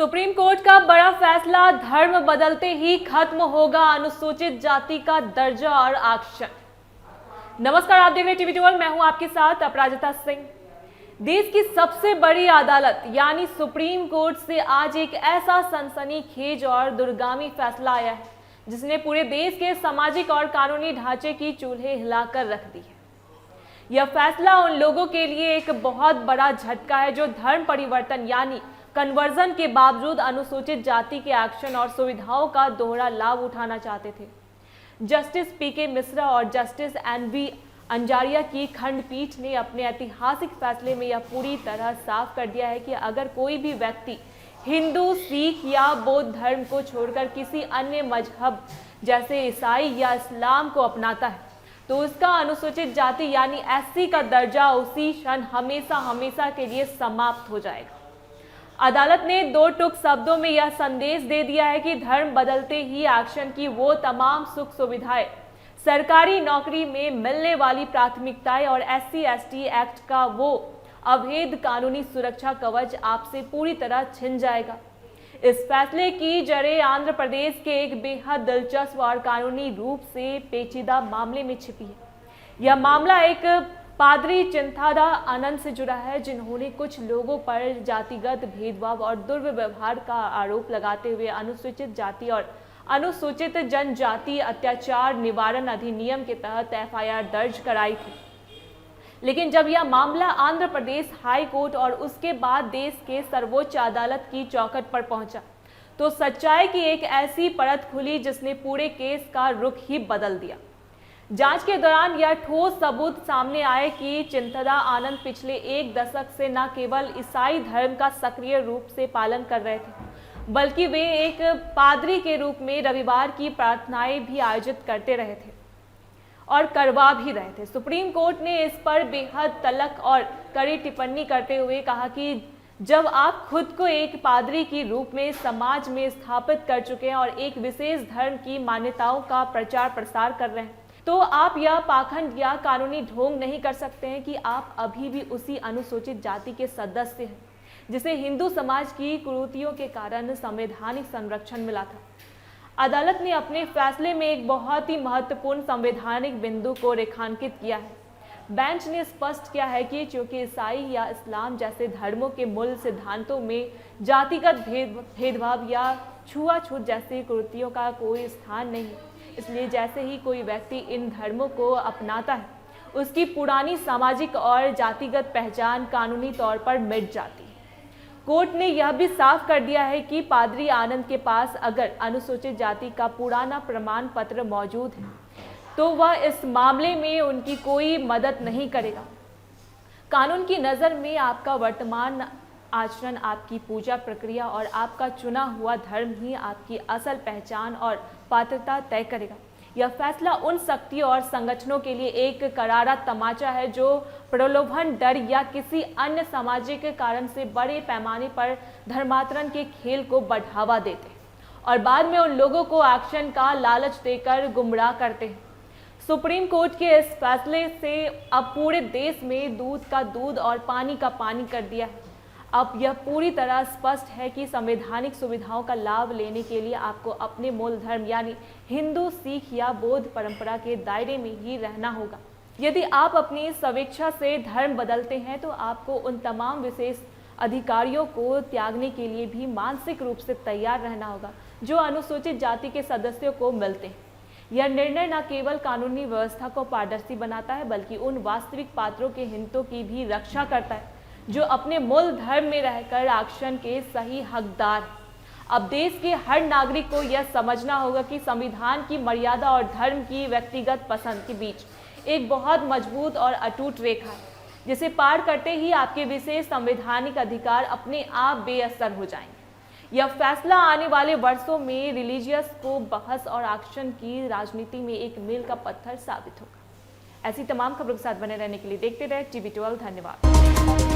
Supreme court का बड़ा फैसला, धर्म बदलते ही खत्म होगा अनुसूचित जाति का दर्जा और आरक्षण। नमस्कार, आप देख रहे हैं टीवी 12, मैं हूं आपके साथ अपराजिता सिंह। देश की सबसे बड़ी अदालत यानी सुप्रीम कोर्ट से आज एक ऐसा सनसनीखेज और दूरगामी फैसला आया है जिसने पूरे देश के सामाजिक और कानूनी ढांचे की चूल्हे हिलाकर रख दी है। यह फैसला उन लोगों के लिए एक बहुत बड़ा झटका है जो धर्म परिवर्तन यानी कन्वर्जन के बावजूद अनुसूचित जाति के आरक्षण और सुविधाओं का दोहरा लाभ उठाना चाहते थे। जस्टिस पीके मिश्रा और जस्टिस एनवी अंजारिया की खंडपीठ ने अपने ऐतिहासिक फैसले में यह पूरी तरह साफ कर दिया है कि अगर कोई भी व्यक्ति हिंदू, सिख या बौद्ध धर्म को छोड़कर किसी अन्य मजहब जैसे ईसाई या इस्लाम को अपनाता है तो उसका अनुसूचित जाति यानी एससी का दर्जा उसी क्षण हमेशा के लिए समाप्त हो जाएगा। अदालत ने दो टूक शब्दों में यह संदेश दे दिया है कि धर्म बदलते ही आरक्षण की वो तमाम सुख सुविधाएं, सरकारी नौकरी में मिलने वाली प्राथमिकताएं और SC/ST एक्ट का वो अवैध कानूनी सुरक्षा कवच आपसे पूरी तरह छिन जाएगा। इस फैसले की जड़ें आंध्र प्रदेश के एक बेहद दिलचस्प और कानूनी रूप से पेचीदा मामले में छिपी है। यह मामला एक पादरी चिंतादा आनंद से जुड़ा है जिन्होंने कुछ लोगों पर जातिगत भेदभाव और दुर्व्यवहार का आरोप लगाते हुए अनुसूचित जाति और अनुसूचित जनजाति अत्याचार निवारण अधिनियम के तहत FIR दर्ज कराई थी। लेकिन जब यह मामला आंध्र प्रदेश हाई कोर्ट और उसके बाद देश के सर्वोच्च अदालत की चौखट पर पहुंचा तो सच्चाई की एक ऐसी परत खुली जिसने पूरे केस का रुख ही बदल दिया। जांच के दौरान यह ठोस सबूत सामने आए कि चिंतादा आनंद पिछले एक दशक से न केवल ईसाई धर्म का सक्रिय रूप से पालन कर रहे थे बल्कि वे एक पादरी के रूप में रविवार की प्रार्थनाएं भी आयोजित करते रहे थे और करवा भी रहे थे। सुप्रीम कोर्ट ने इस पर बेहद तल्ख और कड़ी टिप्पणी करते हुए कहा कि जब आप खुद को एक पादरी के रूप में समाज में स्थापित कर चुके हैं और एक विशेष धर्म की मान्यताओं का प्रचार प्रसार कर रहे हैं तो आप यह पाखंड या कानूनी ढोंग नहीं कर सकते हैं कि आप अभी भी उसी अनुसूचित जाति के सदस्य हैं जिसे हिंदू समाज की कुरीतियों के कारण संवैधानिक संरक्षण मिला था। अदालत ने अपने फैसले में एक बहुत ही महत्वपूर्ण संवैधानिक बिंदु को रेखांकित किया है। बेंच ने स्पष्ट किया है कि चूंकि ईसाई या इस्लाम जैसे धर्मों के मूल सिद्धांतों में जातिगत भेदभाव या छुआछूत जैसी कुरीतियों का कोई स्थान नहीं, इसलिए जैसे ही कोई व्यक्ति इन धर्मों को अपनाता है उसकी पुरानी सामाजिक और जातिगत पहचान कानूनी तौर पर मिट जाती है। कोर्ट ने यह भी साफ कर दिया है कि पादरी आनंद के पास अगर अनुसूचित जाति का पुराना प्रमाण पत्र मौजूद है तो वह इस मामले में उनकी कोई मदद नहीं करेगा। कानून की नज़र में आपका वर्तमान आचरण, आपकी पूजा प्रक्रिया और आपका चुना हुआ धर्म ही आपकी असल पहचान और पात्रता तय करेगा। यह फैसला उन शक्तियों और संगठनों के लिए एक करारा तमाचा है जो प्रलोभन, डर या किसी अन्य सामाजिक कारण से बड़े पैमाने पर धर्मांतरण के खेल को बढ़ावा देते हैं और बाद में उन लोगों को आरक्षण का लालच देकर गुमराह करते हैं। सुप्रीम कोर्ट के इस फैसले से अब पूरे देश में दूध का दूध और पानी का पानी कर दिया है। अब यह पूरी तरह स्पष्ट है कि संवैधानिक सुविधाओं का लाभ लेने के लिए आपको अपने मूल धर्म यानी हिंदू, सिख या बौद्ध परंपरा के दायरे में ही रहना होगा। यदि आप अपनी स्वेच्छा से धर्म बदलते हैं तो आपको उन तमाम विशेष अधिकारियों को त्यागने के लिए भी मानसिक रूप से तैयार रहना होगा जो अनुसूचित जाति के सदस्यों को मिलते हैं। यह निर्णय न केवल कानूनी व्यवस्था को पारदर्शी बनाता है बल्कि उन वास्तविक पात्रों के हितों की भी रक्षा करता है जो अपने मूल धर्म में रहकर आरक्षण के सही हकदार हैं। अब देश के हर नागरिक को यह समझना होगा कि संविधान की मर्यादा और धर्म की व्यक्तिगत पसंद के बीच एक बहुत मजबूत और अटूट रेखा है जिसे पार करते ही आपके विशेष संवैधानिक अधिकार अपने आप बेअसर हो जाएंगे। यह फैसला आने वाले वर्षों में रिलीजियस को बहस और आरक्षण की राजनीति में एक मील का पत्थर साबित होगा। ऐसी तमाम खबरों के साथ बने रहने के लिए देखते रहे टीवी 12। धन्यवाद।